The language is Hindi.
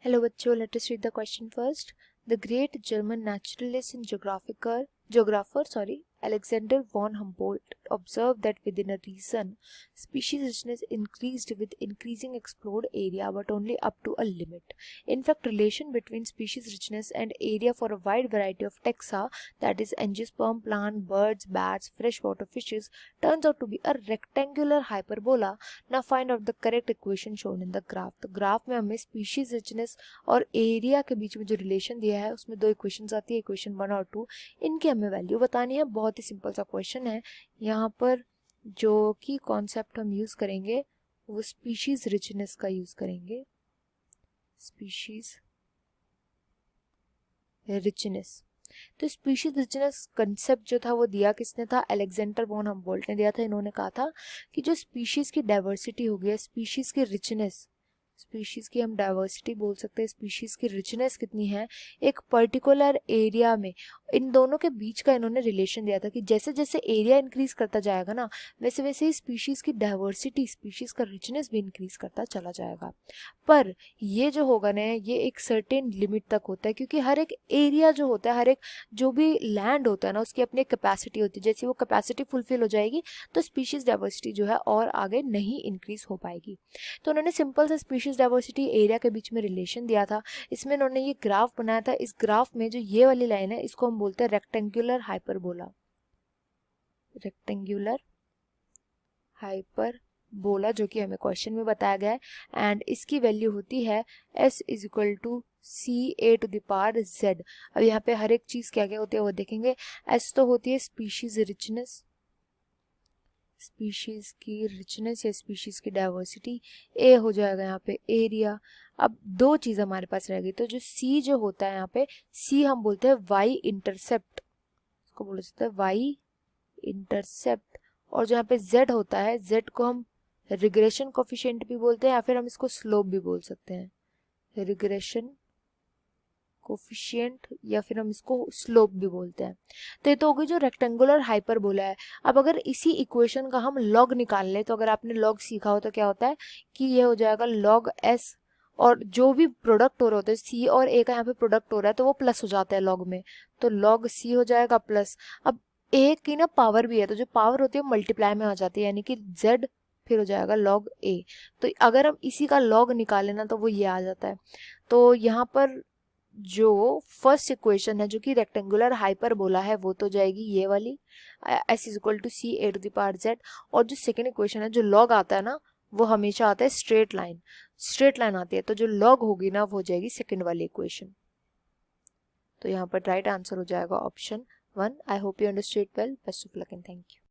Hello बच्चों, let us read the question first. The great German naturalist and geographer, Alexander von Humboldt observed that within a region, species richness increased with increasing explored area, but only up to a limit. In fact, relation between species richness and area for a wide variety of taxa, that is angiosperm plant, birds, bats, freshwater fishes, turns out to be a rectangular hyperbola. Now find out the correct equation shown in the graph. तो ग्राफ में हमें स्पीशीज रिचनेस और एरिया के बीच में जो रिलेशन दिया है उसमें दो इक्वेशंस आती है, इक्वेशन 1 और 2. इनकी हमें वैल्यू बतानी है. बहुत ही सिंपल सा क्वेश्चन है. यहाँ पर जो कि कॉन्सेप्ट हम यूज करेंगे वो स्पीशीज रिचनेस का यूज करेंगे. Species richness. तो स्पीशीज रिचनेस कंसेप्ट जो था वो दिया किसने था? अलेक्जेंडर वॉन हम्बोल्ट ने दिया था. इन्होंने कहा था कि जो स्पीशीज की डाइवर्सिटी होगी, स्पीशीज की रिचनेस, स्पीशीज की हम डाइवर्सिटी बोल सकते हैं, स्पीशीज की रिचनेस कितनी है एक पर्टिकुलर एरिया में, इन दोनों के बीच का इन्होंने रिलेशन दिया था कि जैसे जैसे एरिया इंक्रीज करता जाएगा ना, वैसे वैसे ही स्पीशीज की डाइवर्सिटी, स्पीशीज का रिचनेस भी इंक्रीज करता चला जाएगा. पर ये जो होगा ना, ये एक सर्टेन लिमिट तक होता है, क्योंकि हर एक एरिया जो होता है, हर एक जो भी लैंड होता है ना, उसकी अपनी कैपेसिटी होती है. जैसे वो कैपेसिटी फुलफिल हो जाएगी तो स्पीशीज डाइवर्सिटी जो है और आगे नहीं इंक्रीज हो पाएगी. तो उन्होंने सिंपल सा स्पीशीज डाइवर्सिटी एरिया के बीच में रिलेशन दिया था. इसमें उन्होंने ये ग्राफ बनाया था. इस ग्राफ में जो ये वाली लाइन है इसको हम बोलते हैं रेक्टेंगुलर हाइपरबोला. रेक्टेंगुलर हाइपरबोला जो कि हमें क्वेश्चन में बताया गया है. एंड इसकी वैल्यू होती है s is equal to CA⁻Z. अब यहाँ पे हर एक चीज क्या क्या होती है वो देखेंगे. s तो होती है स्पीशीज रिचनेस, स्पीशीज की रिचनेस या स्पीशीज की डाइवर्सिटी. ए हो जाएगा यहाँ पे एरिया. अब दो चीज हमारे पास रह गई. तो जो सी जो होता है यहाँ पे, सी हम बोलते हैं वाई इंटरसेप्ट, इसको बोल सकते हैं वाई इंटरसेप्ट. और जो यहाँ पे जेड होता है, जेड को हम रिग्रेशन कोफिशिएंट भी बोलते हैं या फिर हम इसको स्लोप भी बोल सकते हैं. रिग्रेशन कोफिशिएंट या फिर हम इसको स्लोप भी बोलते हैं. तो ये तो हो गई जो रेक्टेंगुलर हाइपरबोला है. अब अगर इसी इक्वेशन का हम लॉग निकाल लें, तो अगर आपने लॉग सीखा हो तो क्या होता है कि ये हो जाएगा लॉग एस, और जो भी प्रोडक्ट हो रहे होते हैं सी और ए का यहाँ पे प्रोडक्ट हो रहा है तो वो प्लस हो जाता है लॉग में, तो लॉग सी हो जाएगा प्लस. अब ए की ना पावर भी है, तो जो पावर होती है मल्टीप्लाई में आ जाती है, यानी कि जेड फिर हो जाएगा लॉग ए. तो अगर हम इसी का लॉग निकालें ना तो वो ये आ जाता है. तो यहाँ पर जो फर्स्ट इक्वेशन है जो कि रेक्टेंगुलर हाइपरबोला है वो तो जाएगी ये वाली s is equal to CA⁻Z. और जो सेकेंड इक्वेशन है जो लॉग आता है ना, वो हमेशा आता है स्ट्रेट लाइन, स्ट्रेट लाइन आती है, तो जो लॉग होगी ना वो हो जाएगी सेकेंड वाली इक्वेशन. तो यहाँ पर राइट आंसर हो जाएगा option 1. I hope you understood well. Best of luck and thank you.